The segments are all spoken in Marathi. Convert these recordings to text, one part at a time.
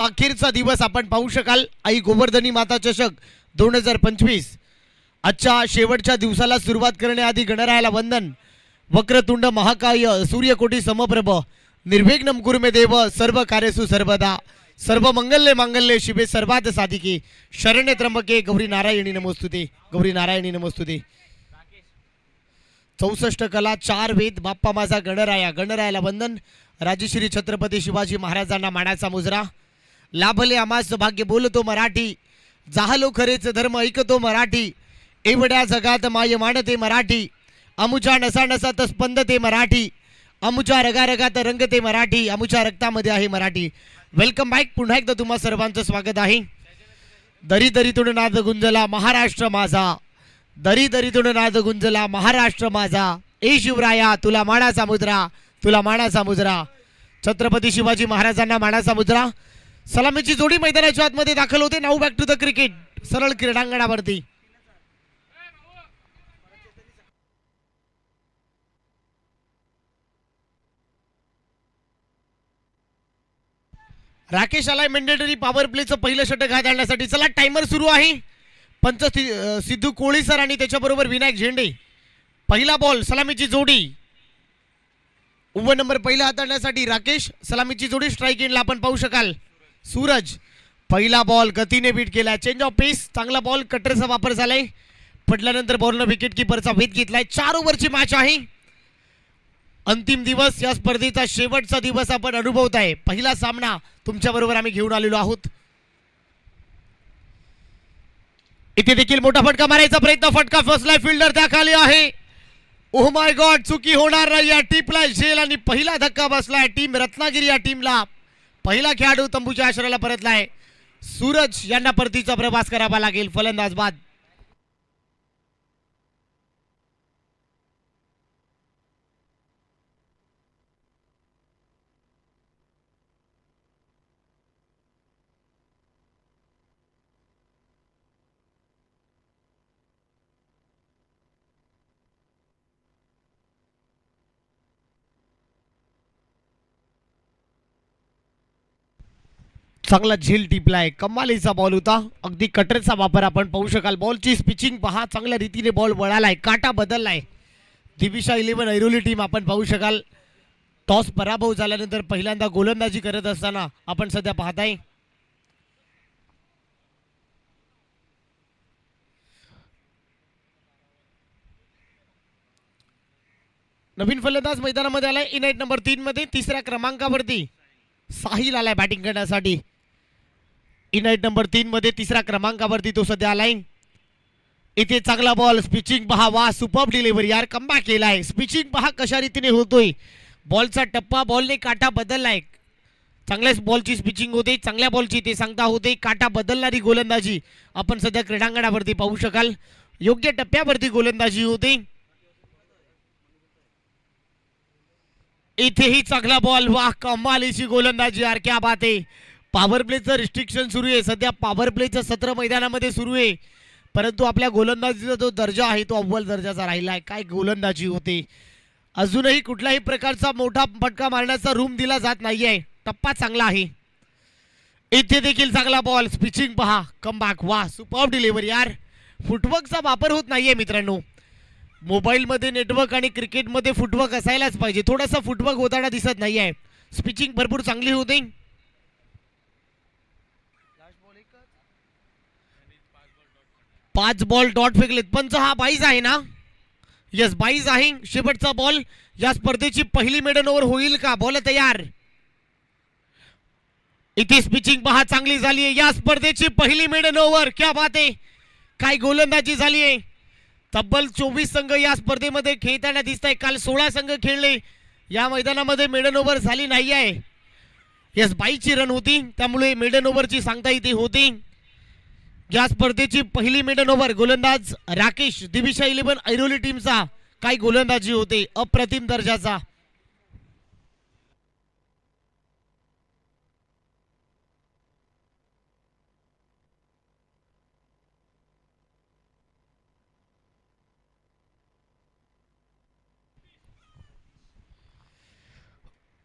अखेरचा दिवस आपण पाहू शकाल आई गोवर्धनी माता चषक 2025. आजच्या शेवटच्या दिवसाला सुरुवात करण्याआधी गणरायाला वंदन. वक्रतुंड महाकाय सूर्यकोटी समप्रभ निर्विघ्नं कुरु मे देव सर्व कार्यसु सर्वदा सर्व मंगल्ये मांगल्ये शिवे सर्वात साधिके शरण्ये त्र्यंबके गौरी नारायणी नमोस्तुते गौरी नारायणी नमोस्तुते. 64 कला 4 वेद बाप्पा माझा गणराया. गणरायाला वंदन. राजश्री छत्रपती शिवाजी महाराजांना मानाचा मुजरा. लाभले आमास भाग्य बोलतो मराठी. जाहलो खरेच धर्म ऐकतो मराठी. एवढ्या जगात माय मानते मराठी. अमुच्या नसा नसात स्पंदते मराठी. अमुच्या रगारगात रंगते मराठी. अमुच्या रक्तामध्ये आहे मराठी. Welcome back. पुन्हा एकदा तुम्हा सर्वांचं स्वागत आहे. दरी दरीतून नाद गुंजला महाराष्ट्र माझा. दरी दरीतून नाद गुंजला महाराष्ट्र माझा. ए शिवराया तुला मानाचा मुद्रा तुला मानाचा मुजरा. छत्रपती शिवाजी महाराजांना मानाचा मुजरा. सलामीची जोडी मैदानाच्या आतमध्ये दाखल होते. Now back to the cricket. सरळ क्रीडांगणावरती राकेश आलाय. मेंडेटरी पॉवर प्लेचं पहिलं षटक हात आणण्यासाठी. चला टाइमर सुरू आहे. पंच सिद्धू कोळी सर आणि त्याच्याबरोबर विनायक झेंडे. पहिला बॉल सलामीची जोडी. ओव्हर नंबर पहिला हाताळण्यासाठी राकेश. सलामीची जोडी. स्ट्राईक इनला आपण पाहू शकाल सूरज. पहिला बॉल गतीने बीट केला. चेंज ऑफ पेस. चांगला बॉल. कटरचा वापर झालाय. पडल्यानंतर बॉलनं विकेट किपरचा भेद घेतलाय. 4 ओव्हरची मॅच आहे. अंतिम दिवस या स्पर्धेचा शेवटचा दिवस आपण अनुभवत आहे. पहिला सामना तुमच्या बरोबर आम्ही घेऊन आलेलो आहोत. इथे देखील मोठा फटका मारायचा प्रयत्न. फटका फसलाय. फिल्डर त्या खाली आहे. Oh my God. चुकी होणार नाही. या टीपला झेल आणि पहिला धक्का बसलाय. टीम रत्नागिरी या टीमला. पहिला खेळाडू तंबूच्या आश्रयाला परतलाय. सूरज यांना परतीचा प्रवास करावा लागेल. फलंदाज बाद. चांगला झेल टिपलाय. कमालीचा बॉल होता. अगदी कटरचा वापर आपण पाहू शकाल. बॉलची स्पिचिंग पहा. चांगल्या रीतीने बॉल वळालाय. काटा बदललाय. दिविशा 11 ऐरोली टीम आपण पाहू शकाल. टॉस पराभव झाल्यानंतर पहिल्यांदा गोलंदाजी करत असताना आपण सध्या पाहताय. नवीन फलंदाज मैदानामध्ये आलाय. इनाईट नंबर 3 मध्ये 3ऱ्या क्रमांकावरती साहिल आलाय बॅटिंग करण्यासाठी. इनाईट नंबर 3 मध्ये 3ऱ्या क्रमांकावरती तो सध्या आलाय. इथे चांगला बॉल. स्पिचिंग पहा. वा सुपर्ब डिलिव्हरी यार. कमबॅक केलाय. स्पिचिंग पहा कशा रीतीने होतोय. बॉलचा टप्पा. बॉलने काटा बदललाय. चांगल्याच बॉलची स्पिचिंग होते. चांगल्या बॉलची ते सांगता होते. काटा बदलणारी गोलंदाजी आपण सध्या क्रीडांगणावरती पाहू शकाल. योग्य टप्प्यावरती गोलंदाजी होते. इथेही चांगला बॉल. वाह कमालीची गोलंदाजी यार. क्या बात आहे. पॉवर प्लेचं रिस्ट्रिक्शन सुरू आहे सध्या. पॉवर प्लेचं सत्र मैदानामध्ये सुरू आहे. परंतु आपल्या गोलंदाजीचा जो दर्जा आहे तो अव्वल दर्जाचा राहिला आहे. काय गोलंदाजी होते. अजूनही कुठल्याही प्रकारचा मोठा फटका मारण्याचा रूम दिला जात नाहीये. टप्पा चांगला आहे. इथे देखील चांगला बॉल. स्पिचिंग पहा. कमबॅक. वाह सुपर्ब डिलिव्हरी यार. फुटवर्कचा वापर होत नाहीये मित्रांनो. मोबाईलमध्ये नेटवर्क आणि क्रिकेटमध्ये फुटवर्क असायलाच पाहिजे. थोडासा फुटवर्क होताना दिसत नाहीये. स्पिचिंग भरपूर चांगली होते. 5 बॉल डॉट फेकलेत. पंच हा 22 आहे ना. यस 22 आहे. शेवटचा बॉल. या स्पर्धेची पहिली मेडन ओव्हर होईल का. बॉल तयार. इथे स्पिचिंग पहा चांगली झाली आहे. या स्पर्धेची पहिली मेडन ओव्हर. क्या बात आहे. काय गोलंदाजी झाली आहे. तब्बल 24 संघ या स्पर्धेमध्ये खेळताना दिसत आहे. काल 16 संघ खेळले. या मैदानामध्ये मेडन ओव्हर झाली नाही आहे. यस 22ची रन होती. त्यामुळे मेडन ओव्हरची सांगता इथे होती. या स्पर्धेची पहिली मेडन ओव्हर. गोलंदाज राकेश. दिविशा 11 ऐरोली टीमचा. काय गोलंदाजी होते. अप्रतिम दर्जाचा.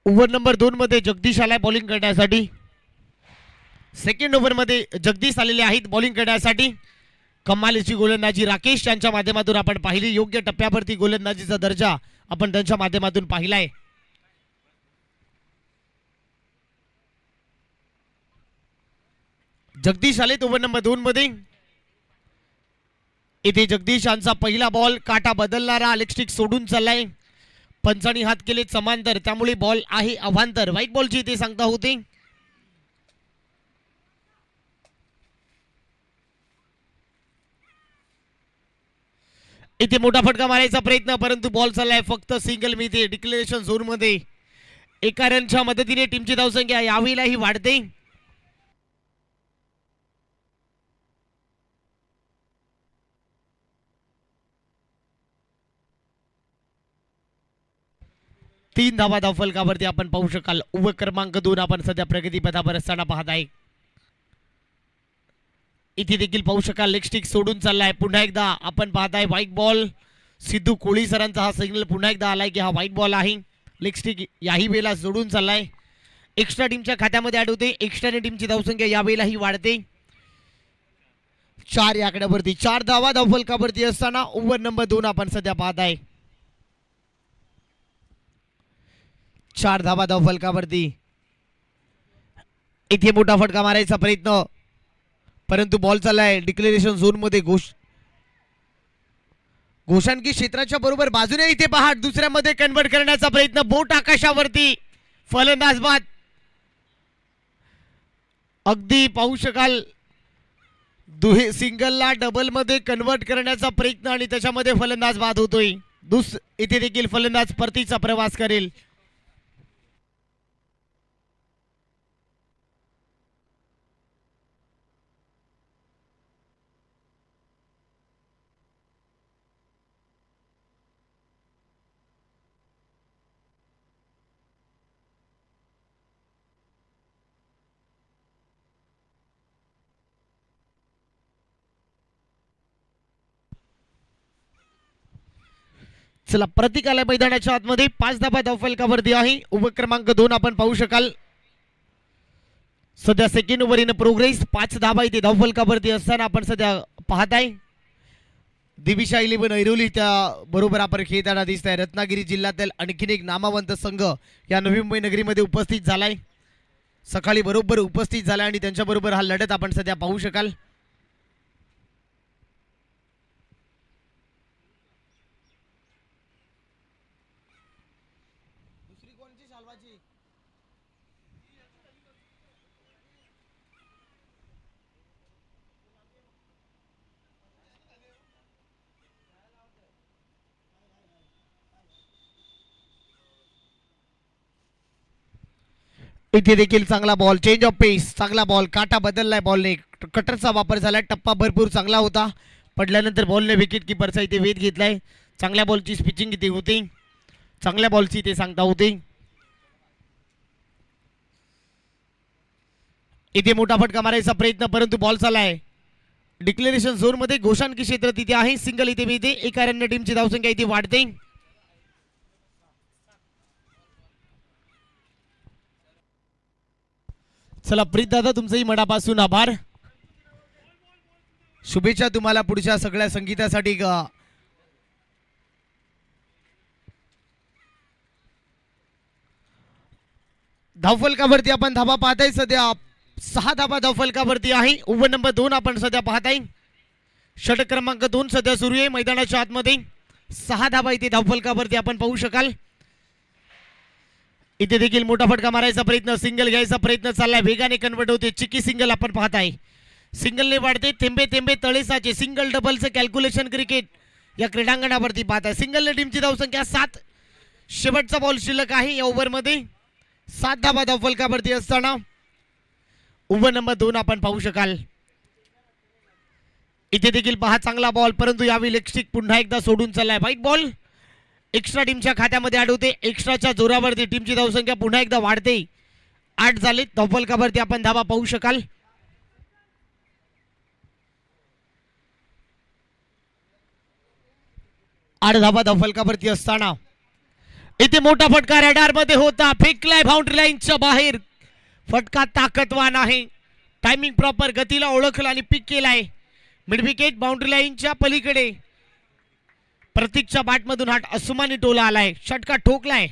ओव्हर नंबर 2 मध्ये जगदीश आलाय बॉलिंग करण्यासाठी. सेकंड ओव्हरमध्ये जगदीश आलेले आहेत बॉलिंग करण्यासाठी. कमालीची गोलंदाजी राकेश यांच्या माध्यमातून आपण पाहिली. योग्य टप्प्यावरती गोलंदाजीचा दर्जा आपण त्यांच्या माध्यमातून पाहिलाय. जगदीश आलेत ओव्हर नंबर 2 मध्ये. इथे जगदीश यांचा पहिला बॉल काटा बदलणारा लेग स्टिक सोडून चाललाय. पंचांनी हात केले समांतर, त्यामुळे बॉल आहे अवांतर. व्हाईट बॉलची इथे सांगता होते. इथे मोठा फटका मारायचा प्रयत्न, परंतु बॉल चाललाय फक्त सिंगल मिळते डिक्लेरेशन झोन मध्ये. एका रनच्या मदतीने टीमची धावसंख्या यावेळेलाही वाढते. तीन धावा धावफलकावरती आपण पाहू शकाल. ओव्हर क्रमांक 2 आपण सध्या प्रगतीपथावर असताना पाहत आहे. इथे देखील पाहू शकाल लेग स्टिक सोडून चाललाय. पुन्हा एकदा आपण पाहताय व्हाईट बॉल. सिद्धू कोळी सरांचा हा सिग्नल पुन्हा एकदा आलाय की हा व्हाईट बॉल आहे. लेग स्टिक याही वेळेला सोडून चाललाय. एक्स्ट्रा टीमच्या खात्यामध्ये ऍड होते. एक्स्ट्राने टीमची धावसंख्या यावेळेलाही वाढते. 4 या आकड्यावरती 4 धावा धावफलकावरती असताना ओव्हर नंबर 2 आपण सध्या पाहताय. 4 धावा धावफलकावरती. इथे मोठा फटका मारायचा प्रयत्न, परंतु बॉल चाललाय डिक्लेरेशन झोन मध्ये. घोषाणकी क्षेत्राच्या बरोबर बाजूने इथे पहा दुसऱ्यामध्ये कन्वर्ट करण्याचा प्रयत्न. बोट आकाशावरती, फलंदाज बाद. अगदी पाहू शकाल दुहे सिंगलला डबल मध्ये कन्वर्ट करण्याचा प्रयत्न आणि त्याच्यामध्ये फलंदाज बाद होतोय. इथे देखील फलंदाज परतीचा प्रवास करेल. चला प्रतीक आलाय मैदानाच्या आतमध्ये. 5 धावा धावफलकावरती आहे. ओव्हर क्रमांक 2 आपण पाहू शकाल. सध्या सेकंड ओव्हर इन प्रोग्रेस. 5 धावा इथे धावफलकावरती असताना आपण सध्या पाहताय. दिविशा 11 ऐरोली त्या बरोबर आपण खेळताना दिसत आहे. रत्नागिरी जिल्ह्यातील आणखीन एक नामवंत संघ या नवी मुंबई नगरीमध्ये उपस्थित झालाय. सकाळी बरोबर उपस्थित झालाय आणि त्यांच्या बरोबर हा लढत आपण सध्या पाहू शकाल. इथे देखील चांगला बॉल, चेंज ऑफ पेस, चांगला बॉल, काटा बदललाय बॉलने. कटरचा वापर झालाय. टप्पा भरपूर चांगला होता. पडल्यानंतर बॉलने विकेट किपरचा इथे वेध घेतलाय. चांगल्या बॉलची स्पिचिंग इथे होती. चांगल्या बॉलची इथे सांगता होती. इथे मोठा फटका मारायचा प्रयत्न, परंतु बॉल चाललाय डिक्लेरेशन झोन मध्ये. घोषाणकी क्षेत्र तिथे आहे. सिंगल इथे मिळते. एका रनने टीमची धावसंख्या इथे वाढते. चला प्रीत दादा, तुमचंही मनापासून आभार. शुभेच्छा तुम्हाला पुढच्या सगळ्या संगीतासाठी. धावफलकावरती आपण धावा पाहताय. सध्या 6 धावा धावफलकावरती आहे. ओव्हर नंबर 2 आपण सध्या पाहताय. षटक क्रमांक 2 सध्या सुरू आहे मैदानाच्या आतमध्ये. 6 धावा इथे धावफलकावरती आपण पाहू शकाल. इथे देखील मोठा फटका मारायचा प्रयत्न, सिंगल घ्यायचा प्रयत्न चाललाय. वेगाने कन्वर्ट होते. चिकी सिंगल आपण पाहताय. सिंगलने वाढते. थेंबे थेंबे तळेसाचे. सिंगल डबलचे कॅल्क्युलेशन क्रिकेट या क्रीडांगणावरती पाहताय. सिंगलने टीमची धावसंख्या 7. शेवटचा बॉल शिल्लक आहे या ओव्हरमध्ये. 7 धावा धावफलकावरती असताना ओव्हर नंबर 2 आपण पाहू शकाल. इथे देखील पहा चांगला बॉल, परंतु यावेळी लेग स्टिक पुन्हा एकदा सोडून चाललाय. व्हाईट बॉल एक्स्ट्रा टीमच्या खात्यामध्ये ऍड होते. एक्स्ट्राच्या जोरावरती टीमची धावसंख्या पुन्हा एकदा वाढते. 8 झाले. धावफलकावरती आपण धावा पाहू शकाल. आठ धावा धावफलकावरती असताना इथे मोठा फटका रडार मध्ये होता. फेकलाय बाउंड्री लाईनच्या बाहेर. फटका ताकदवान आहे. टायमिंग प्रॉपर, गतीला ओळखलं आणि पिक केलाय. मिड विकेट बाउंड्री लाईनच्या पलीकडे प्रतीकच्या बॅटमधून हा अस्मानी टोला आलाय, षटका ठोकलाय.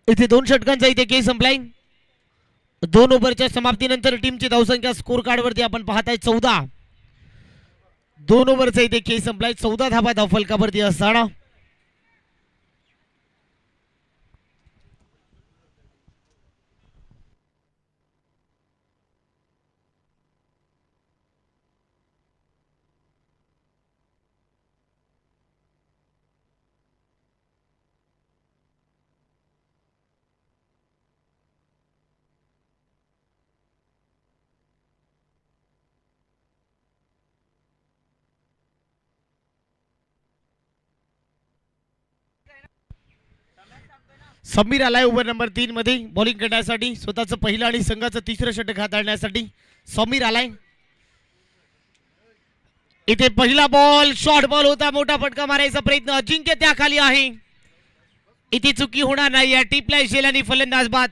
इथे 2 षटकांचा इथे खेळ संपलाय. 2 ओव्हरच्या समाप्तीनंतर टीमची धावसंख्या स्कोर कार्ड वरती आपण पाहताय 14. 2 ओव्हरचा इथे खेळ संपलाय. 14 धावा धावफलकावरती असताना समीर आलाय ओव्हर नंबर 3 मध्ये बॉलिंग करण्यासाठी. स्वतःचं पहिलं आणि संघाचं तिसरं षटक हाताळण्यासाठी समीर आलाय. इथे पहिला बॉल शॉर्ट बॉल होता, मोठा फटका मारायचा प्रयत्न, अजिंक्य त्याखाली आहे. इथे चुकी होणार नाही. या टिपलाय शेलानी फलंदाज बाद.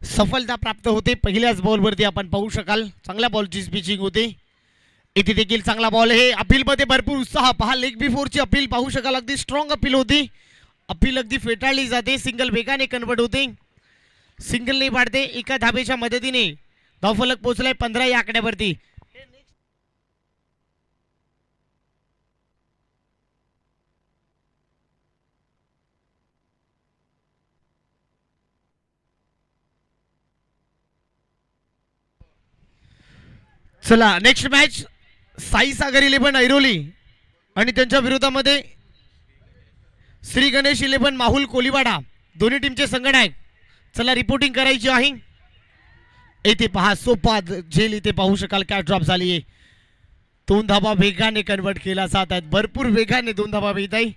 सफलता प्राप्त होते. पहिल्याच बॉलवरती आपण पाहू शकाल चांगल्या बॉलची पिचिंग होते. इथे देखील चांगला बॉल आहे. अपील मध्ये भरपूर उत्साह. पहा लेग बिफोरची अपील पाहू शकाल, अगदी स्ट्रॉंग अपील होती. अपील अगदी फेटाळली जाते, सिंगल वेगाने कन्वर्ट होते, सिंगलने वाढते. एका धाबेच्या मदतीने धावफलक पोहोचलाय 15 या आकड्यावरती. चला नेक्स्ट मॅच साई सागर 11 ऐरोली आणि त्यांच्या विरोधामध्ये श्री गणेश 11 माहुल कोलीवाडा, दोन्ही टीमचे संघनायक. चला रिपोर्टिंग करायची आहे. इथे पहा सोपा झेल, इथे पाहू शकाल कॅच ड्रॉप झाली आहे. 2 धाबा वेगाने कन्वर्ट केला जात आहेत, भरपूर वेगाने 2 धाबा येत आहे.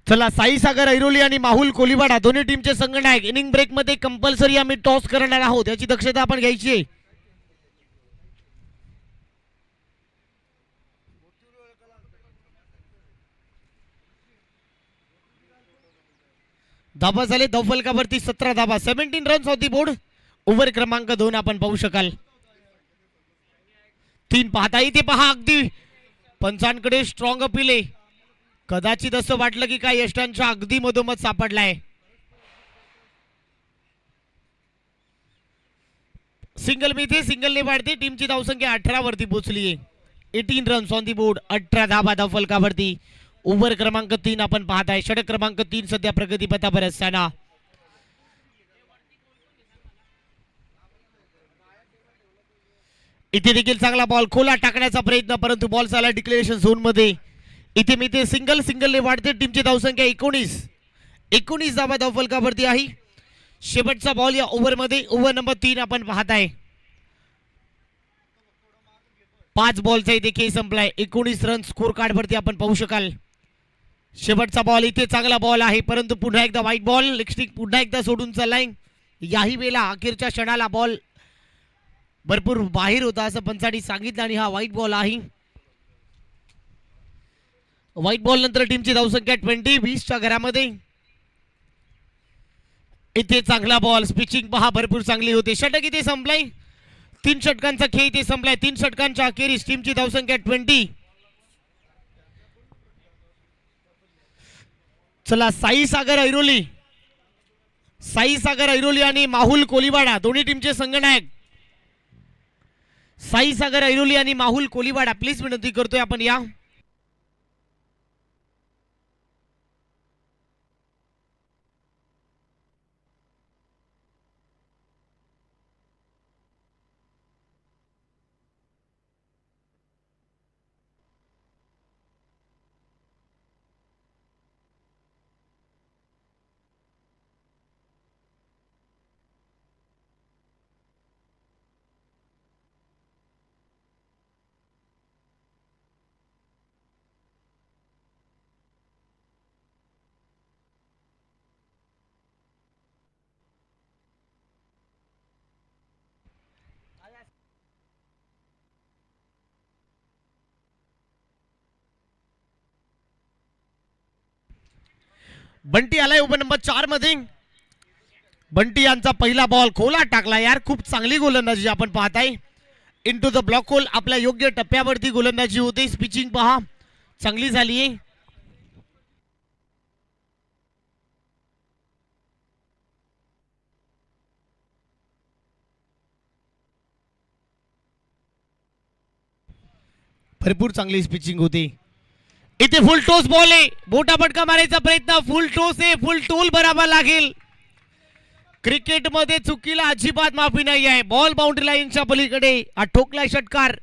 चला साई सागर ऐरोली आणि माहुल कोलीवाडा दोन्ही टीमचे संघनायक. इनिंग ब्रेक मध्ये कंपल्सरी आम्ही टॉस करणार आहोत, याची दक्षता आपण घ्यायची आहे. धाबा झाले धावफलकावरती 17 धाबा, 17 runs on the board. Over क्रमांक 2 आपण पाहू शकाल. 3 पाहता इथे पहा, अगदी पंचांकडे स्ट्रॉंग अपील आहे. कदाचित असं वाटलं की काय यष्टांच्या अगदी मधोमध सापडलाय. सिंगल मिथे, सिंगलने वाढते. टीमची धावसंख्या 18 वरती पोहोचली आहे. 18 रन्स ऑन दी बोर्ड, 18 धाबा धावफलकावरती. ओव्हर क्रमांक 3 आपण पाहताय. षटक क्रमांक 3 सध्या प्रगतीपथावर असताना इथे देखील चांगला बॉल खोला टाकण्याचा प्रयत्न, परंतु बॉल झाला डिक्लेरेशन झोन मध्ये. इथे मी ते सिंगलने वाढते. टीमची धावसंख्या 19 धावा धावफलकावरती आहे. शेवटचा बॉल या ओव्हर मध्ये, ओव्हर नंबर 3 आपण पाहताय. 5 बॉलचा इथे खेळ संपलाय. 19 रन स्कोर कार्ड वरती आपण पाहू शकाल. शेवटचा बॉल, इथे चांगला बॉल आहे, परंतु पुन्हा एकदा व्हाईट बॉल. लेग स्टिक पुन्हा एकदा सोडून चाललाय. याही वेळेला अखेरच्या क्षणाला बॉल भरपूर बाहेर होता असं पंचांनी सांगितलं आणि हा व्हाईट बॉल आहे. व्हाईट बॉल नंतर टीमची धावसंख्या 20च्या घरामध्ये. इथे चांगला बॉल, पिचिंग पहा भरपूर चांगली होते. षटक इथे संपलाय. 3 षटकांचा खेळ इथे संपलाय. 3 षटकांच्या अखेरीस टीमची धावसंख्या 20. चला साई सागर ऐरोली आणि माहुल कोलीवाडा दोन्ही टीमचे संघनायक. साई सागर ऐरोली आणि माहुल कोलीवाडा, प्लीज विनंती करतोय आपण या. बंटी आलाय उभा नंबर 4 मध्ये. बंटी यांचा पहिला बॉल खोला टाकला यार. खूप चांगली गोलंदाजी आपण पाहताय. Into the block hole. आपल्या योग्य टप्प्यावरती गोलंदाजी होते. पिचिंग पहा चांगली झाली आहे. भरपूर चांगली पिचिंग होती. इथे फुल टोस बॉल आहे. मोठा फटका मारायचा प्रयत्न. फुल टोस आहे. फुल टोल भरावा लागेल. क्रिकेट मध्ये चुकीला अजिबात माफी नाही आहे. बॉल बाउंड्री लाईनच्या पलीकडे हा ठोकला षटकार.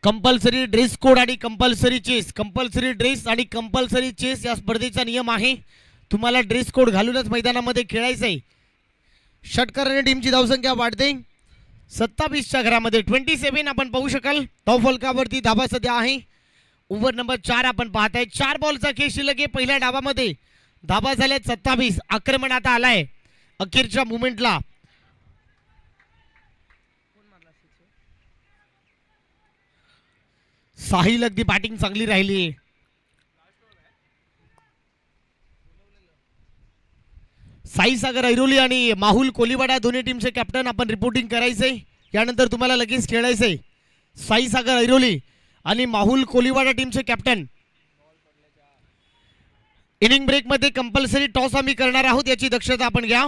कंपल्सरी ड्रेस कोड आणि कंपल्सरी चेस. कंपल्सरी ड्रेस आणि कंपल्सरी चेस या स्पर्धेचा नियम आहे. तुम्हाला ड्रेस कोड घालूनच मैदानामध्ये खेळायचं आहे. षटकाराने टीमची धावसंख्या वाढते. 27च्या घरामध्ये 27 आपण पाहू शकाल. धाव फलकावरती धाबा सध्या आहे. ओव्हर नंबर 4 आपण पाहताय. 4 बॉलचा खेळ शिल्लक आहे. पहिल्या डावामध्ये धाबा झाल्या 27. आक्रमण आता आलाय अखेरच्या मुमेंटला. साहिल अगदी बॅटिंग चांगली राहिली. साई सागर ऐरोली आणि माहुल कोलीवाडा दोन्ही टीमचे कॅप्टन आपण रिपोर्टिंग करायचंय. यानंतर तुम्हाला लगेच खेळायचंय. साई सागर ऐरोली आणि माहुल कोलीवाडा टीमचे कॅप्टन. इनिंग ब्रेक मध्ये कंपल्सरी टॉस आम्ही करणार आहोत. याची दक्षता आपण घ्या.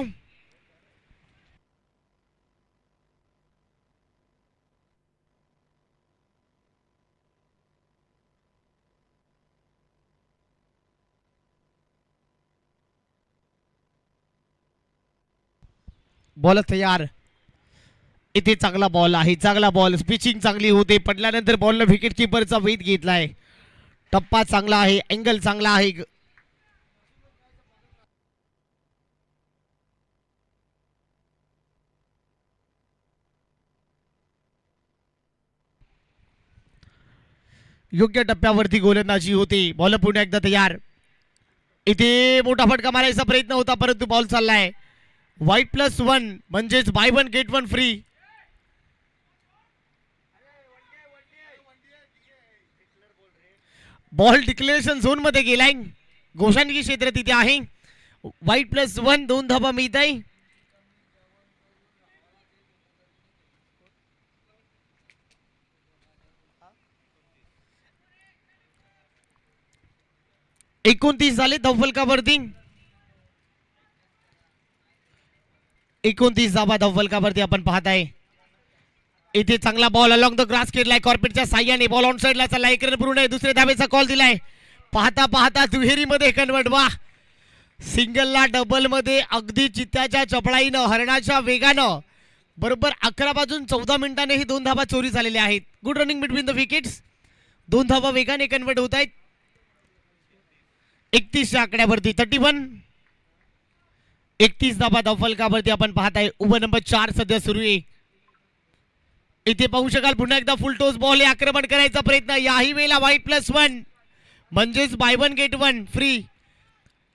बॉल तयार. इथे चांगला बॉल आहे. चांगला बॉल. पिचिंग चांगली होते. पडल्यानंतर बॉलनं विकेट किपरचा वेध घेतलाय. टप्पा चांगला आहे. अँगल चांगला आहे. योग्य टप्प्यावरती गोलंदाजी होती. बॉल पुन्हा एकदा तयार. इथे मोठा फटका मारायचा प्रयत्न होता परंतु बॉल चाललाय. व्हाईट +1 म्हणजेच buy 1 get 1 free. Ball declaration zone मध्ये गेलाय. गोशांकी क्षेत्र तिथे आहे. व्हाईट +1 2 धाबा मिळत आहे. एकोणतीस झाले धावफलकावरती. 29 धाबा धावफलकावरती आपण पाहताय. इथे चांगला बॉल अलॉंग द ग्रास खेळलाय. कॉर्पेटच्या साह्याने बॉल ऑन साइडला चालला. एक रन पूर्ण आहे. दुसऱ्या धावेचा कॉल दिलाय. पाहता पाहता दुहेरीमध्ये कन्वर्ट. वा सिंगलला डबल मध्ये अगदी चित्त्याच्या चपळाईनं हरणाच्या वेगानं बरोबर 11 वाजून 14 मिनिटांनी ही 2 धाबा चोरी झालेल्या आहेत. Good running between the wickets. 2 धाबा वेगाने कन्वर्ट होत आहेत. 31च्या आकड्यावरती 31. 31 धाबा धावफलकावरती आपण पाहताय. ओव्हर नंबर 4 सध्या सुरू आहे. इथे पाहू शकाल पुन्हा एकदा फुल टोस बॉल. आक्रमण करायचा प्रयत्न. याही वेळेला व्हाईट +1 म्हणजेच बाय 1 गेट 1 फ्री.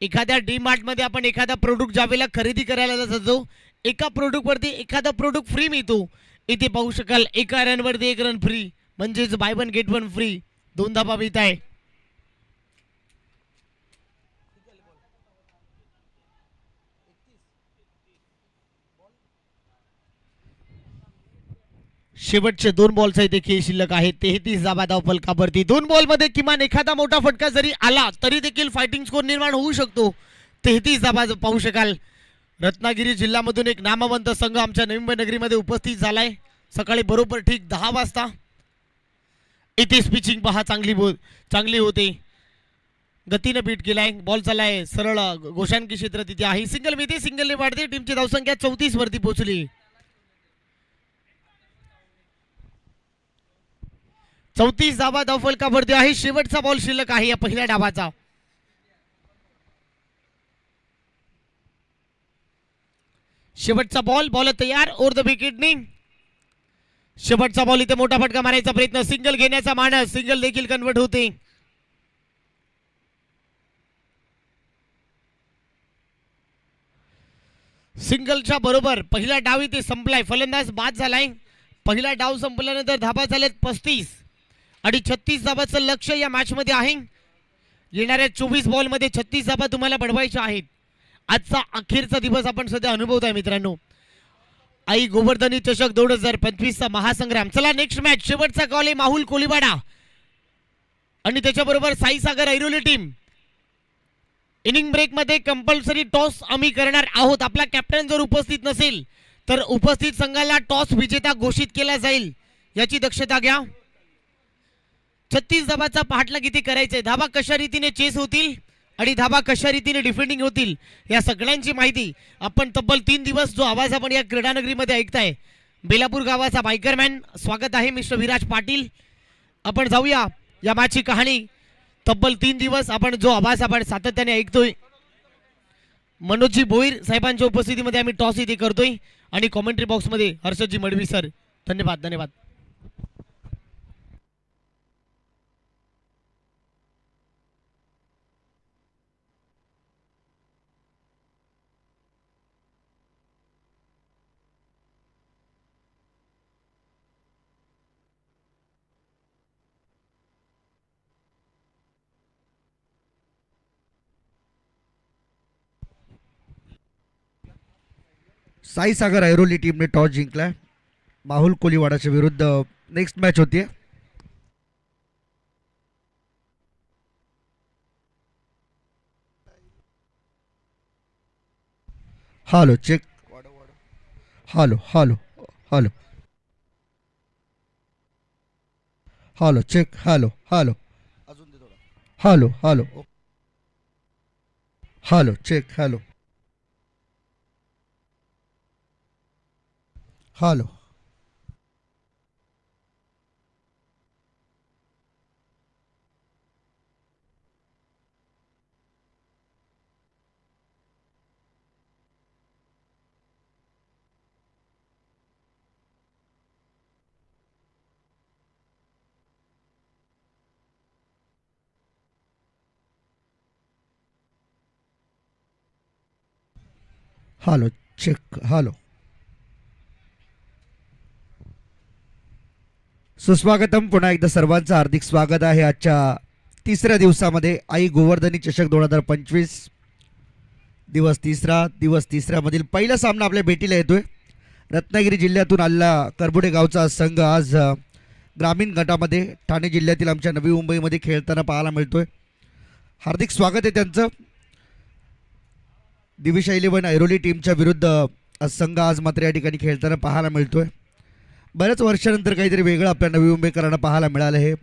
एखाद्या डी मार्ट मध्ये आपण एखादा प्रोडक्ट ज्या वेळेला खरेदी करायला जातो एका प्रोडक्ट वरती एखादा प्रोडक्ट फ्री मिळतो. इथे पाहू शकाल एका रन वरती 1 रन फ्री म्हणजेच बाय 1 गेट 1 फ्री. 2 धाबा मिळत आहे. शेवटचे 2 बॉल्स इथे खेळ शिल्लक आहेत. 33 धाबा धावफलकावरती. 2 बॉल मध्ये किमान एखादा मोठा फटका जरी आला तरी देखील फायटिंग स्कोर निर्माण होऊ शकतो. 33 धाबा पाहू शकाल. रत्नागिरी जिल्ह्यामधून एक नामवंत संघ आमच्या नवी मुंबई नगरीमध्ये उपस्थित झालाय. सकाळी बरोबर ठीक 10 वाजता. इथे पिचिंग पहा चांगली होते. गतीने बीट केलाय. बॉल चाललाय सरळ गोशांकी क्षेत्र तिथे आहे. सिंगल मिळते. सिंगलने वाढते. टीमची धावसंख्या 34 वरती पोहोचली. 34 धाबा धावफलकावरती आहे. शेवटचा बॉल शिल्लक आहे या पहिल्या डावाचा. शेवटचा बॉल. बॉल तयार. ओव्हर द विकेटने शेवटचा बॉल. इथे मोठा फटका मारायचा प्रयत्न. सिंगल घेण्याचा मानस. सिंगल देखील कन्वर्ट होते. सिंगलच्या बरोबर पहिला डाव इथे संपलाय. फलंदाज बाद झालाय. पहिला डाव संपल्यानंतर धाबा झालेत 35 आणि 36 धाबाचं लक्ष या मॅच मध्ये आहे. येणाऱ्या 24 बॉल मध्ये 36 धाबा तुम्हाला बनवायच्या आहेत. आजचा अखेरचा दिवस आपण सध्या अनुभवतोय मित्रांनो. आई गोवर्धनी चषक 2025 चा महासंग्राम. चला नेक्स्ट मॅच, शेवटचा कॉल आहे माहुल कोलीवाडा आणि त्याच्याबरोबर साईसागर ऐरोली टीम. इनिंग ब्रेक मध्ये कंपल्सरी टॉस आम्ही करणार आहोत. आपला कॅप्टन जर उपस्थित नसेल तर उपस्थित संघाला टॉस विजेता घोषित केला जाईल, याची दक्षता घ्या. 36 धाबाचा पाठला किती करायचंय, धाबा कशा रीतीने चेस होतील आणि धाबा कशा रीतीने डिफेंडिंग होतील, या सगळ्यांची माहिती आपण तब्बल 3 दिवस जो आवाज आपण या क्रीडानगरीमध्ये ऐकताय, बेलापूर गावाचा बायकरमॅन. स्वागत आहे मिस्टर विराज पाटील. आपण जाऊया या मॅचची कहाणी. तब्बल 3 दिवस आपण जो आवाज आपण सातत्याने ऐकतोय, मनोजजी भोईर साहेबांच्या उपस्थितीमध्ये आम्ही टॉस इथे करतोय आणि कॉमेंट्री बॉक्समध्ये हर्षदजी मडवी सर. धन्यवाद धन्यवाद. साईसागर ऐरोली टीमने टॉस जिंकलाय. माहुल कोलीवाडाच्या विरुद्ध नेक्स्ट मॅच होती. Hello check. Hello hello hello hello check. Hello hello hello hello hello check. Hello hello hello check. Hello. सुस्वागतम. पुन्हा एकदा सर्वांचं हार्दिक स्वागत आहे आजच्या तिसऱ्या दिवसामध्ये आई गोवर्धनी चषक 2025 दिवस तिसऱ्यामधील पहिला सामना आपल्या भेटीला येतोय. रत्नागिरी जिल्ह्यातून आलेला करबुडे गावचा संघ आज ग्रामीण गटामध्ये ठाणे जिल्ह्यातील आमच्या नवी मुंबईमध्ये खेळताना पाहायला मिळतोय. हार्दिक स्वागत आहे त्यांचं. दिविशा 11 ऐरोली टीमच्या विरुद्ध संघ आज मात्र या ठिकाणी खेळताना पाहायला मिळतोय. बऱ्याच वर्षानंतर काहीतरी वेगळं आपल्या नवी मुंबईकरांना पाहायला मिळालं आहे.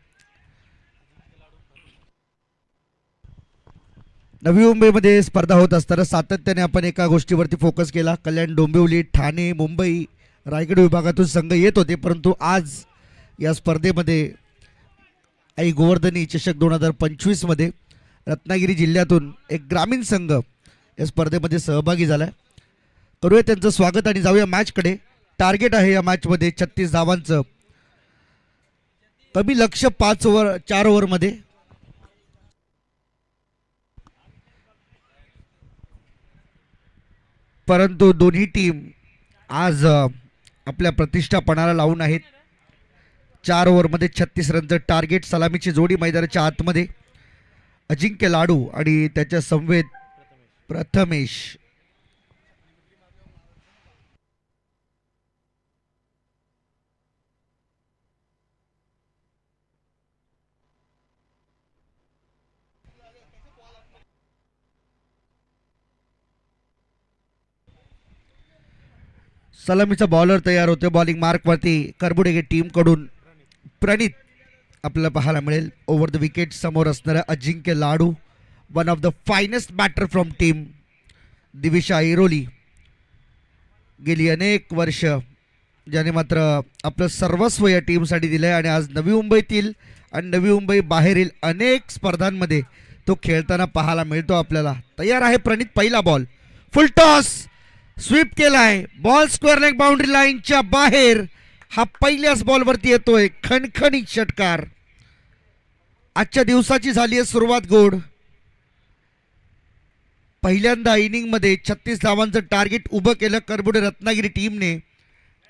नवी मुंबईमध्ये स्पर्धा होत असताना सातत्याने आपण एका गोष्टीवरती फोकस केला. कल्याण, डोंबिवली, ठाणे, मुंबई, रायगड विभागातून संघ येत होते, परंतु आज या स्पर्धेमध्ये आई गोवर्धनी चषक 2025 मध्ये रत्नागिरी जिल्ह्यातून एक ग्रामीण संघ या स्पर्धेमध्ये सहभागी झाला. करूया त्यांचं स्वागत आणि जाऊया मॅचकडे. टार्गेट आहे या मॅचमध्ये 36 धावांचं. कमी लक्ष 4 ओव्हरमध्ये. परंतु दोन्ही टीम आज आपल्या प्रतिष्ठापणाला लावून आहेत. 4 ओव्हरमध्ये 36 रनचं टार्गेट. सलामीची जोडी मैदानाच्या आतमध्ये. अजिंक्य लाडू आणि त्याच्या समवेत प्रथमेश. सलामीचा बॉलर तयार होतो. बॉलिंग मार्कवरती करबुडे टीमकडून प्रणित आपल्याला पाहायला मिळेल. ओव्हर द विकेट समोर असणारा Ajinkya Ladu, one of the finest batter from team Divisha Airoli. गेली अनेक वर्ष ज्याने मात्र आपलं सर्वस्व या टीमसाठी दिलं आहे आणि आज नवी मुंबईतील आणि नवी मुंबई बाहेरील अनेक स्पर्धांमध्ये तो खेळताना पाहायला मिळतो आपल्याला. तयार आहे प्रणित. पहिला बॉल फुल टॉस स्वीप केलाय. बॉल स्क्वेअर लेग बाउंड्री लाईनच्या बाहेर. हा पहिल्याच बॉलवरती येतोय. खणखणीत षटकार. आजच्या दिवसाची झाली आहे सुरुवात गोड. पहिल्यांदा इनिंगमध्ये 36 धावांचं टार्गेट उभं केलं करबुडे रत्नागिरी टीमने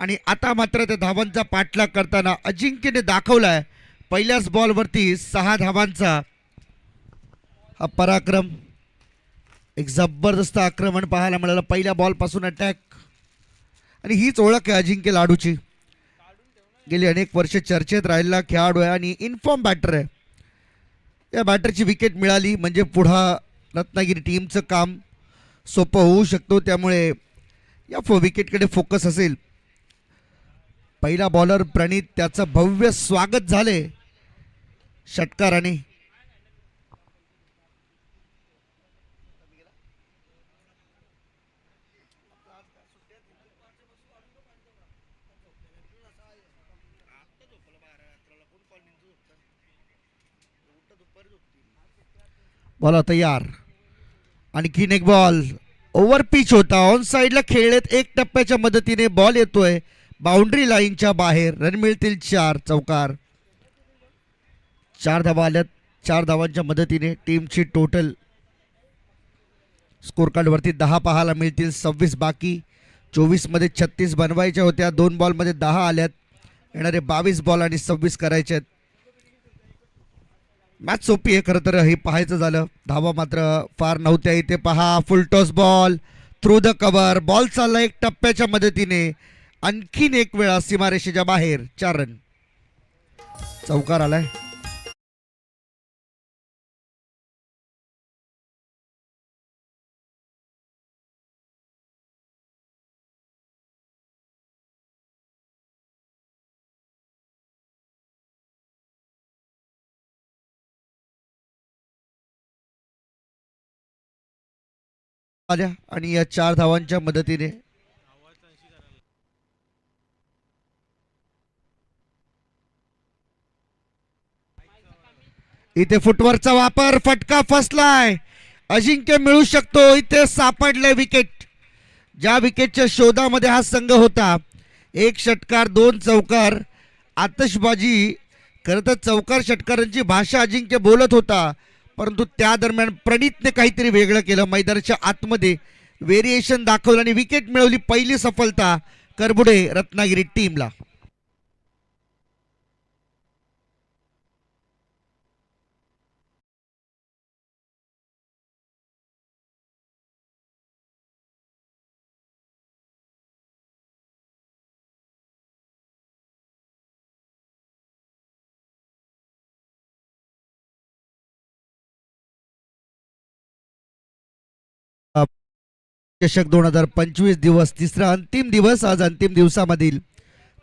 आणि आता मात्र त्या धावांचा पाठलाग करताना अजिंक्यने दाखवलाय पहिल्याच बॉलवरती 6 धावांचा हा पराक्रम. एक जबरदस्त आक्रमण पाहायला मिळालं पहिल्या बॉलपासून अटॅक आणि हीच ओळख आहे अजिंक्य लाडूची. गेली अनेक वर्षे चर्चेत राहिलेला खेळाडू आहे आणि इन्फॉर्म बॅटर आहे. या बॅटरची विकेट मिळाली म्हणजे पुढं रत्नागिरी टीमचं काम सोपं होऊ शकतो. त्यामुळे या विकेटकडे फोकस असेल. पहिला बॉलर प्रणित त्याचं भव्य स्वागत झाले षटकाराने. बॉल तयार. आणखीन एक बॉल ओव्हर पिच होता. ऑन साईडला खेळलेत. एक टप्प्याच्या मदतीने बॉल येतोय बाउंड्री लाईनच्या बाहेर. रन मिळतील 4. चौकार. 4 धावा आल्यात. 4 धावांच्या मदतीने टीमची टोटल स्कोर कार्ड वरती 10 पाहायला मिळतील. 26 बाकी. 24 मध्ये 36 बनवायच्या होत्या. 2 बॉलमध्ये 10 आल्यात. येणारे 22 बॉल आणि 26 करायचे आहेत. मॅच सोपी आहे खरं तर. हे पाहायचं झालं धावा मात्र फार नव्हत्या. इथे पहा फुल toss ball through the cover. Ball चालला एक टप्प्याच्या मदतीने. आणखीन एक वेळा सीमारेषेच्या बाहेर. 4 रन. चौकार आलाय. आल्या आणि या 4 धावांच्या मदतीने इथे फुटवर्कचा वापर. फटका फसलाय. अजिंक्य मिळू शकतो. इथे सापडले विकेट. ज्या विकेटच्या शोधामध्ये हा संघ होता. 1 षटकार 2 चौकार. आतषबाजी. खरं तर चौकार षटकारांची भाषा अजिंक्य बोलत होता परंतु त्या दरम्यान प्रणितने काहीतरी वेगळं केलं. मैदानाच्या आतमध्ये व्हेरिएशन दाखवलं आणि विकेट मिळवली. पहिली सफलता करबुडे रत्नागिरी टीमला. चषक 2025 दिवस. तिसरा अंतिम दिवस. आज अंतिम दिवसामधील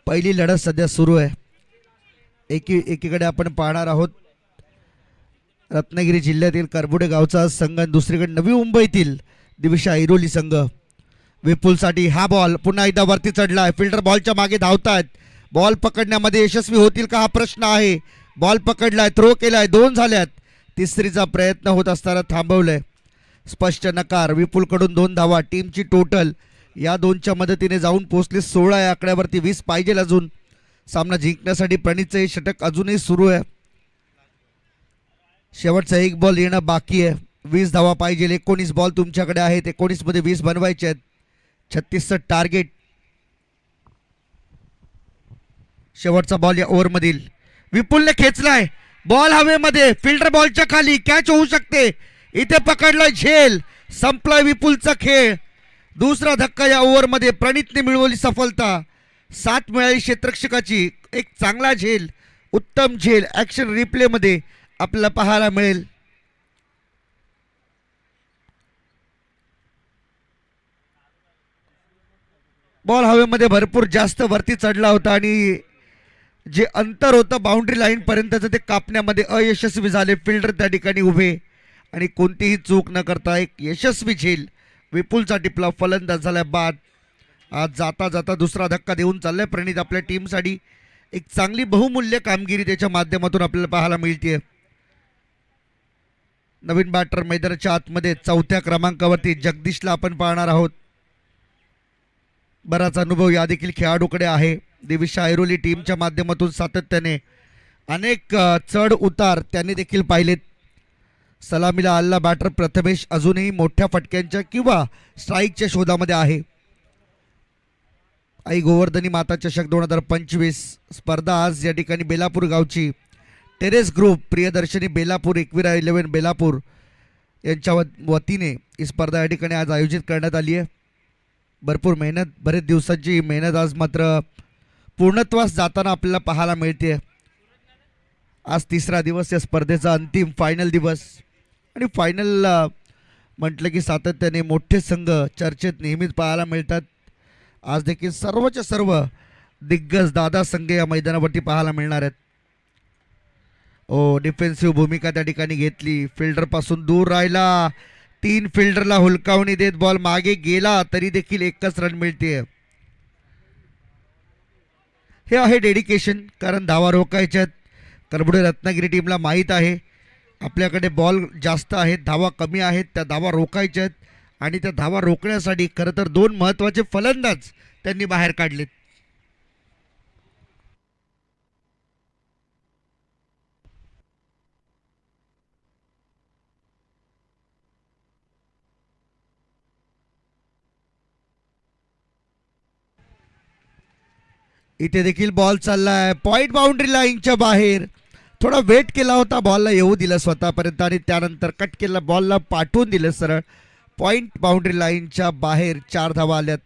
पहिली लढत सध्या सुरू आहे. एकीकडे आपण पाहणार आहोत रत्नागिरी जिल्ह्यातील करबुडे गावचा संघ. दुसरीकडे नवी मुंबईतील दिविशा ऐरोली संघ. विपुलसाठी हा बॉल पुन्हा एकदा वरती चढलाय. फिल्डर बॉलच्या मागे धावतात. बॉल पकडण्यामध्ये यशस्वी होतील का हा प्रश्न आहे. बॉल पकडलाय. थ्रो केलाय. 2 झाल्यात. तिसरीचा प्रयत्न होत असताना थांबवलंय. स्पष्ट नकार. विपुलकडून 2 धावा. टीमची टोटल या 2च्या मदतीने जाऊन पोहोचले 16 या आकड्यावरती. 20 पाहिजे अजून. सामना जिंकण्यासाठी प्रणितचं हे षटक अजूनही सुरू आहे. शेवटचा 1 बॉल येणं बाकी आहे. 20 धावा पाहिजे. 19 बॉल तुमच्याकडे आहेत. 19 मध्ये 20 बनवायचे आहेत. 36चं टार्गेट. शेवटचा बॉल या ओव्हरमधील. विपुलने खेचलाय. बॉल हवेमध्ये. फिल्डर बॉलच्या खाली. कॅच होऊ शकते. इथे पकडलाय. झेल. संपलाय विपुलचा खेळ. दुसरा धक्का या ओव्हरमध्ये. प्रणितने मिळवली सफलता. 7 मिळाली क्षेत्ररक्षकाची. एक चांगला झेल. उत्तम झेल ऍक्शन रिप्ले मध्ये आपल्याला पाहायला मिळेल. बॉल हवेमध्ये भरपूर जास्त वरती चढला होता आणि जे अंतर होतं बाउंड्री लाईन पर्यंतचं ते कापण्यामध्ये अयशस्वी झाले. फिल्डर त्या ठिकाणी उभे आणि कोणतीही चूक न करता एक यशस्वी झेल विपुलचा टिपला. फलंदाज झाला बाद. आज जाता जाता दुसरा धक्का देऊन चाललाय प्रणित आपल्या टीमसाठी. एक चांगली बहुमूल्य कामगिरी त्याच्या माध्यमातून आपल्याला पाहायला मिळते. नवीन बॅटर मैदानाच्या आतमध्ये 4थ्या क्रमांकावरती जगदीशला आपण पाहणार आहोत. बराच अनुभव या देखील खेळाडूकडे आहे. दिविशा ऐरोली टीमच्या माध्यमातून सातत्याने अनेक चढ उतार त्यांनी देखील पाहिलेत. सलामीला आलेला बॅटर प्रथमेश अजूनही मोठ्या फटक्यांच्या किंवा स्ट्राईकच्या शोधामध्ये आहे. आई गोवर्धनी माता चषक 2025 स्पर्धा आज या ठिकाणी बेलापूर गावची टेरेस ग्रुप प्रियदर्शनी बेलापूर एकविरा 11 बेलापूर यांच्या वतीने ही स्पर्धा या ठिकाणी आज आयोजित करण्यात आली आहे. भरपूर मेहनत, बरेच दिवसांची मेहनत आज मात्र पूर्णत्वास जाताना आपल्याला पाहायला मिळते. आज तिसरा दिवस या स्पर्धेचा, अंतिम फायनल दिवस. आणि फायनल म्हटलं की सातत्याने मोठे संघ चर्चेत नेहमीच पाहायला मिळतात. आज देखील सर्वच्या सर्व दिग्गज दादा संघ या मैदानावरती पाहायला मिळणार आहेत. डिफेन्सिव्ह भूमिका त्या ठिकाणी घेतली, फिल्डरपासून दूर राहिला, 3 फिल्डरला हुलकावणी देत बॉल मागे गेला तरी देखील एकच रन मिळते. हे आहे डेडिकेशन, कारण धावा रोखायच्यात. करबुडे रत्नागिरी टीमला माहीत आहे आपल्याकडे बॉल जास्त आहेत, धावा कमी आहेत, त्या धावा रोखायच्या आहेत. आणि त्या धावा रोखण्यासाठी खरं तर 2 महत्त्वाचे फलंदाज त्यांनी बाहेर काढलेत. इथे देखील बॉल चाललाय पॉइंट बाउंड्री लाईनच्या बाहेर. थोडा वेट केला होता, बॉलला येऊ दिलं स्वतःपर्यंत आणि त्यानंतर कट केला, बॉलला पाठवून दिलं सरळ. पॉइंट बाउंड्री लाईनच्या बाहेर 4 धावा आल्यात.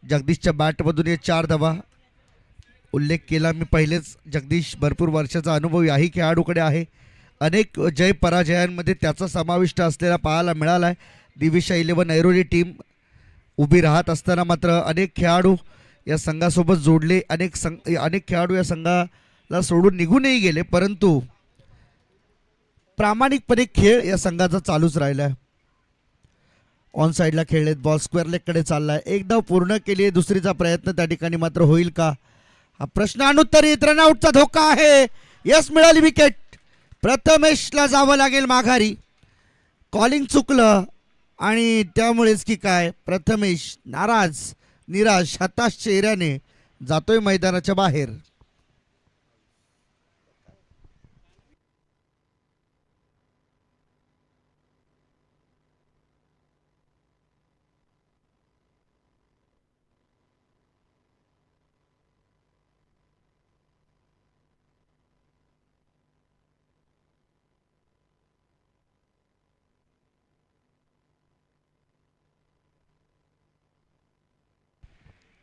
जगदीशच्या बॅटमधून हे 4 धावा. उल्लेख केला मी पहिलेच, जगदीश भरपूर वर्षाचा अनुभव याही खेळाडूकडे आहे. अनेक जय पराजयांमध्ये त्याचा समाविष्ट असलेला पाहायला मिळाला आहे. दिविशा 11 ऐरोली टीम उभी राहत असताना मात्र अनेक खेळाडू या संघासोबत जोडले. अनेक खेळाडू या संघाला सोडून निघूनही गेले, परंतु प्रामाणिकपणे खेळ या संघाचा चालूच राहिला आहे. ऑन साईडला खेळलेत, बॉल स्क्वेअर लेगकडे चाललाय. एक धाव पूर्ण केली, दुसरीचा प्रयत्न त्या ठिकाणी मात्र होईल का हा प्रश्न अनुत्तरित. रनआउटचा धोका आहे. यस, मिळाली विकेट. प्रथमेशला जावं लागेल माघारी. कॉलिंग चुकलं आणि त्यामुळेच की काय प्रथमेश नाराज, निराश, हताश चेहऱ्याने जातोय मैदानाच्या बाहेर.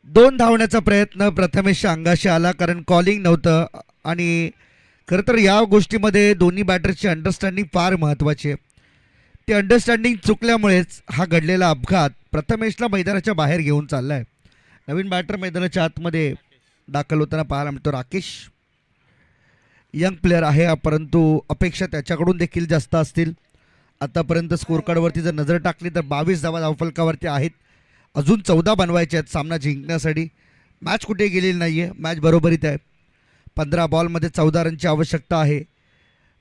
दोन धावण्याचा प्रयत्न प्रथमेशच्या अंगाशी आला, कारण कॉलिंग नव्हतं. आणि खरं तर या गोष्टीमध्ये दोन्ही बॅटर्सची अंडरस्टँडिंग फार महत्त्वाची आहे. ते अंडरस्टँडिंग चुकल्यामुळेच हा घडलेला अपघात प्रथमेशला मैदानाच्या बाहेर घेऊन चालला आहे. नवीन बॅटर मैदानाच्या आतमध्ये दाखल होताना पाहायला मिळतो राकेश. यंग प्लेअर आहे, परंतु अपेक्षा त्याच्याकडून देखील जास्त असतील. आतापर्यंत स्कोरकार्डवरती जर नजर टाकली तर 22 धावा धावफलकावरती आहेत. अजून 14 बनवायचे आहेत सामना जिंकण्यासाठी. मॅच कुठे गेलेली नाही आहे, मॅच बरोबरीत आहे. 15 बॉलमध्ये 14 रनची आवश्यकता आहे.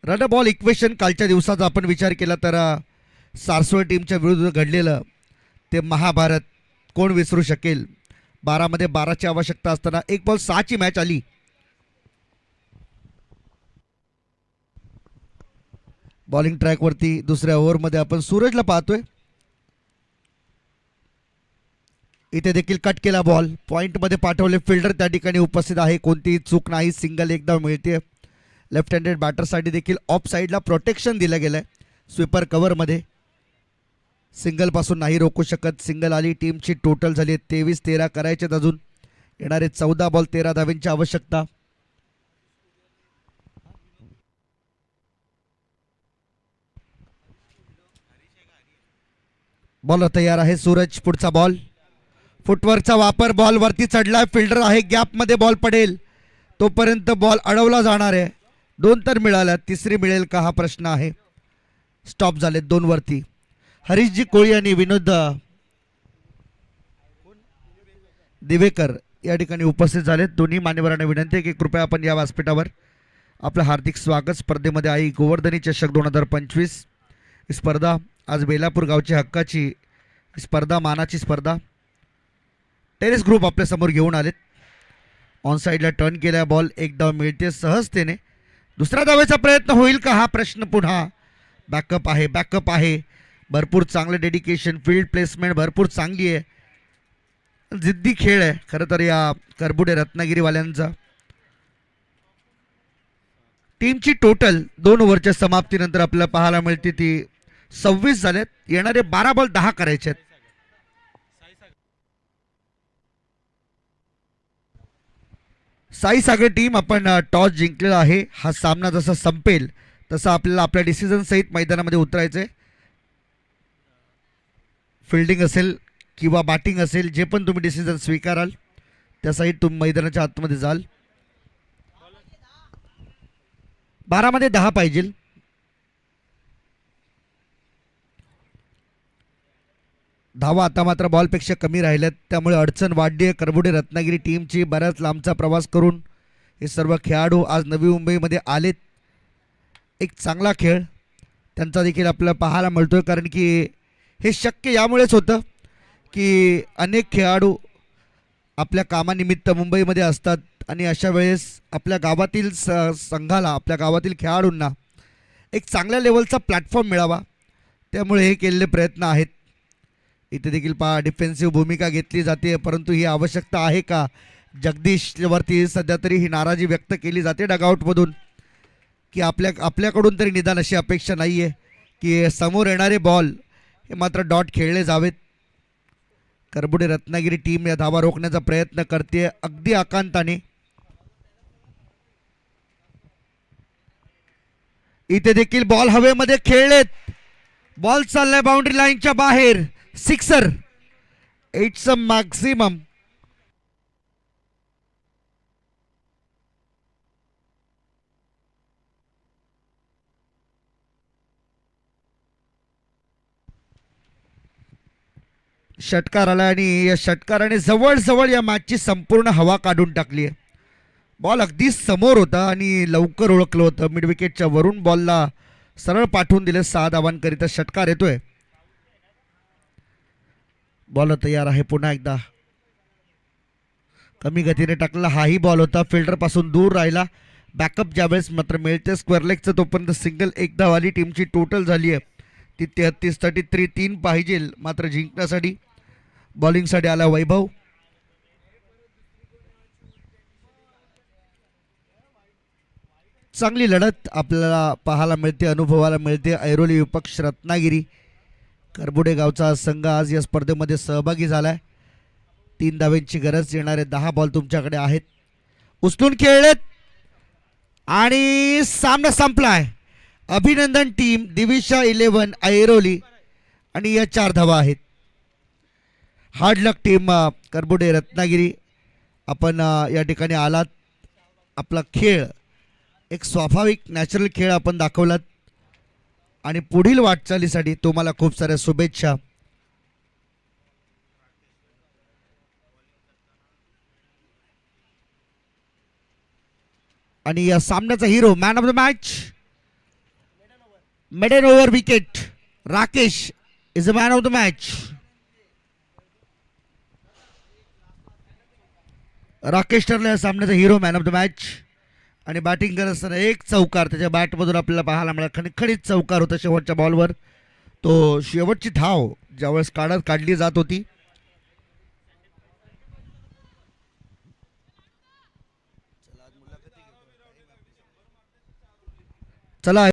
रन बॉल इक्वेशन कालच्या दिवसाचा आपण विचार केला तर सारस्वत टीमच्या विरुद्ध घडलेलं ते महाभारत कोण विसरू शकेल. 12 मध्ये 12ची आवश्यकता असताना 1 बॉल 6ची मॅच आली. बॉलिंग ट्रॅकवरती दुसऱ्या ओव्हरमध्ये आपण सूरजला पाहतोय. इथे देखील कट केला बॉल, पॉइंटमध्ये पाठवले. फिल्डर त्या ठिकाणी उपस्थित आहे, कोणतीही चूक नाही. सिंगल एकदा मिळते. लेफ्ट हँडेड बॅटरसाठी देखील ऑफ साईडला प्रोटेक्शन दिलं गेलं आहे. स्वीपर कव्हरमध्ये सिंगलपासून नाही रोखू शकत. सिंगल आली, टीमची टोटल झाली 23-13 करायचे. अजून येणारे 14 बॉल 13 धाव्यांची आवश्यकता. बॉल तयार आहे. सूरज पुढचा बॉल, फुटवर्कचा वापर, बॉल वरती चढलाय. फिल्डर आहे, गॅपमध्ये बॉल पडेल तोपर्यंत बॉल अडवला जाणार आहे. 2 तर मिळाल्या, तिसरी मिळेल का हा प्रश्न आहे. स्टॉप झाले 2 वरती. हरीशजी कोळी आणि विनोद दिवेकर या ठिकाणी उपस्थित झालेत. दोन्ही मान्यवरांना विनंती आहे की कृपया आपण या व्यासपीठावर आपलं हार्दिक स्वागत. स्पर्धेमध्ये आई गोवर्धनी चषक 2025 ही स्पर्धा आज बेलापूर गावची हक्काची स्पर्धा, मानाची स्पर्धा टेरेस ग्रुप आपल्यासमोर घेऊन आलेत. ऑन साईडला टर्न केल्या, बॉल 1 धाव मिळते सहजतेने. दुसऱ्या धावेचा प्रयत्न होईल का हा प्रश्न पुन्हा. बॅकअप आहे, बॅकअप आहे, भरपूर चांगलं डेडिकेशन, फील्ड प्लेसमेंट भरपूर चांगली आहे, जिद्दी खेळ आहे खरं तर या करबुडे रत्नागिरीवाल्यांचा. टीमची टोटल 2 ओव्हरच्या समाप्तीनंतर आपल्याला पाहायला मिळते ती 26 झालेत. येणारे 12 बॉल 10 करायचे आहेत. साई सागर टीम आपण टॉस जिंकलेला आहे. हा सामना जसा संपेल तसा आपल्याला आपल्या डिसिजन सहित मैदानामध्ये उतरायचंय. फिल्डिंग असेल किंवा बॅटिंग असेल, जे पण तुम्ही डिसिजन स्वीकाराल त्या सहित तुम्ही मैदानाच्या आतमध्ये जाल. 12 मध्ये 10 पाहिजे. धावा आता मात्र बॉलपेक्षा कमी राहिल्यात, त्यामुळे अडचण वाढली आहे करबुडे रत्नागिरी टीमची. बऱ्याच लांबचा प्रवास करून हे सर्व खेळाडू आज नवी मुंबईमध्ये आलेत. एक चांगला खेळ त्यांचा देखील आपल्याला पाहायला मिळतोय, कारण की हे शक्य यामुळेच होतं की अनेक खेळाडू आपल्या कामानिमित्त मुंबईमध्ये असतात आणि अशा वेळेस आपल्या गावातील संघाला, आपल्या गावातील खेळाडूंना एक चांगल्या लेवलचा प्लॅटफॉर्म मिळावा, त्यामुळे हे केलेले प्रयत्न आहेत. इथे देखील डिफेन्सिव्ह भूमिका घेतली जाते, परंतु ही आवश्यकता आहे का? जगदीशवरती सध्या तरी ही नाराजी व्यक्त केली जाते डगआउटमधून की आपल्याकडून तरी निदान अशी अपेक्षा नाही आहे की समोर येणारे बॉल हे मात्र डॉट खेळले जावेत. करबुडे रत्नागिरी टीम या धावा रोखण्याचा प्रयत्न करते अगदी आकांताने. इथे देखील बॉल हवेमध्ये खेळलेत, बॉल चाललाय बाउंड्री लाईनच्या बाहेर, सिक्सर. It's a maximum. षटकार आला आणि या षटकाराने जवळजवळ या मॅचची संपूर्ण हवा काढून टाकली आहे. बॉल अगदी समोर होता आणि लवकर ओळखलं होतं. मिड विकेटच्या वरून बॉलला सरळ पाठवून दिले 6 धावांकरिता. षटकार येतोय. बॉल तयार आहे पुन्हा एकदा. कमी गतीने टाकलेला हाही बॉल होता, फिल्डर पासून दूर राहिला. बॅकअप ज्यावेळेस मात्र मिळते स्क्वेअर लेगचं, तोपर्यंत सिंगल एक धावाली टीमची टोटल झाली आहे ती 33-33. 3 पाहिजे मात्र जिंकण्यासाठी. बॉलिंगसाठी आला वैभव. चांगली लढत आपल्याला पाहायला मिळते, अनुभवायला मिळते. ऐरोली विपक्ष रत्नागिरी करबुडे गावचा संघ आज या स्पर्धेमध्ये सहभागी झालाय. 3 धावांची गरज. येणारे 10 बॉल तुमच्याकडे आहेत. उचलून खेळलेत आणि सामना संपलाय. अभिनंदन टीम, दिविशा 11 ऐरोली आणि या 4 धावा आहेत. हार्ड लक टीम करबुडे रत्नागिरी. आपण या ठिकाणी आलात. आपला खेळ एक स्वाभाविक नॅचरल खेळ आपण दाखवलात आणि पुढील वाटचालीसाठी तुम्हाला खूप साऱ्या शुभेच्छा. आणि या सामन्याचा हिरो, man of the match, maiden over wicket, Rakesh is a man of the match. Rakesh ठरला या सामन्याचा हिरो, मॅन ऑफ द मॅच. आणि बॅटिंग करत असताना एक चौकार त्याच्या बॅटमधून आपल्याला पाहायला मिळाला. खणखणीत चौकार होता शेवटच्या बॉलवर. तो शेवटची धाव ज्यावेळेस काढली जात होती. चला